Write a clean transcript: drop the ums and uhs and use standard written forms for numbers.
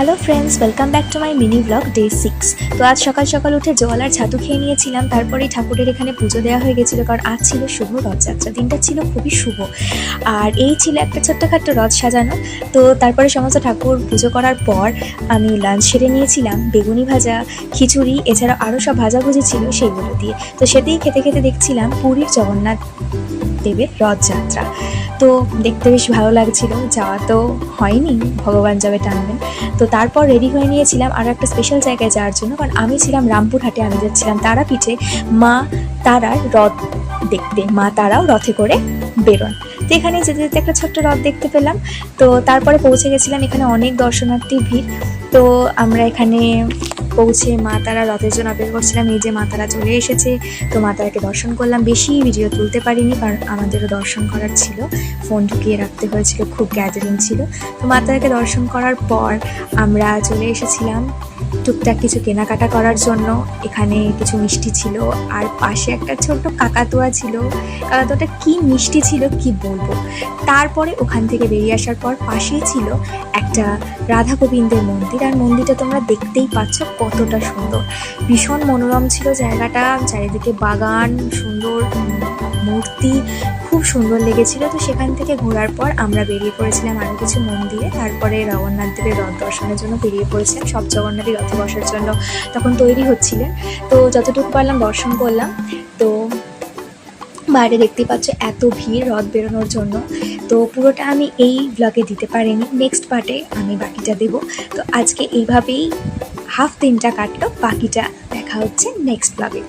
Hello friends, welcome back to my mini blog day 6। তো আজ সকাল সকাল উঠে জল আর ছাতু খেয়ে নিয়েছিলাম। তারপরেই ঠাকুরের এখানে পুজো দেওয়া হয়ে গেছিলো, কারণ আজ ছিল শুভ রথযাত্রা। দিনটা ছিল খুবই শুভ, আর এই ছিল একটা ছোট্টখাট্ট রথ সাজানো। তো তারপরে সমস্ত ঠাকুর পুজো করার পর আমি লাঞ্চ সেরে নিয়েছিলাম বেগুনি ভাজা, খিচুড়ি, এছাড়াও আরও সব ভাজাভুজি ছিল সেইগুলো দিয়ে। তো সেটাই খেতে খেতে দেখছিলাম পুরীর জগন্নাথ দেবের রথযাত্রা। তো দেখতে বেশ ভালো লাগছিল। যাওয়া তো হয়নি, ভগবান যাবে টানবেন। তো তারপর রেডি হয়ে নিয়েছিলাম আরও একটা স্পেশাল জায়গায় যাওয়ার জন্য, কারণ আমি ছিলাম রামপুরহাটে, আমি যাচ্ছিলাম তারাপীঠে মা তারার রথ দেখতে। মা তারাও রথে করে বেরোন। তো এখানে যেতে যেতে একটা ছোট্ট রথ দেখতে পেলাম। তো তারপরে পৌঁছে গেছিলাম, এখানে অনেক দর্শনার্থীর ভিড়। তো আমরা এখানে পৌঁছে মা তারা রথের জন্য অপেক্ষা করছিলাম। এই যে মা তারা চলে এসেছে। তো মা তারাকে দর্শন করলাম, বেশি ভিডিও তুলতে পারিনি কারণ আমাদেরও দর্শন করার ছিল, ফোন ঢুকিয়ে রাখতে হয়েছিল, খুব গ্যাদারিং ছিল। তো মা তারাকে দর্শন করার পর আমরা চলে এসেছিলাম টুকটাক কিছু কেনাকাটা করার জন্য। এখানে কিছু মিষ্টি ছিল, আর পাশে একটা ছোট্ট কাকাতুয়া ছিল। কাকাতুয়াটা কি মিষ্টি ছিল কি বলবো। তারপরে ওখান থেকে বেরিয়ে আসার পর পাশেই ছিল একটা রাধা গোবিন্দের মন্দির, আর মন্দিরটা তোমরা দেখতেই পাচ্ছ কতটা সুন্দর, ভীষণ মনোরম ছিল জায়গাটা। চারিদিকে বাগান, সুন্দর মূর্তি, খুব সুন্দর লেগেছিল। তো সেখান থেকে ঘোরার পর আমরা বেরিয়ে পড়েছিলাম আরও কিছু মন্দিরে। তারপরে জগন্নাথ দেবের রথ দর্শনের জন্য বেরিয়ে পড়েছিলাম। সব জগন্নাথই রথে বসার জন্য তখন তৈরি হচ্ছিলেন। তো যতটুকু পারলাম দর্শন করলাম। তো বাইরে দেখতেই পাচ্ছ এত ভিড় রথ বেরোনোর জন্য। তো পুরোটা আমি এই ব্লগে দিতে পারিনি, নেক্সট পার্টে আমি বাকিটা দেব। তো আজকে এইভাবেই হাফ দিনটা কাটলো, বাকিটা দেখা হচ্ছে নেক্সট ব্লগে।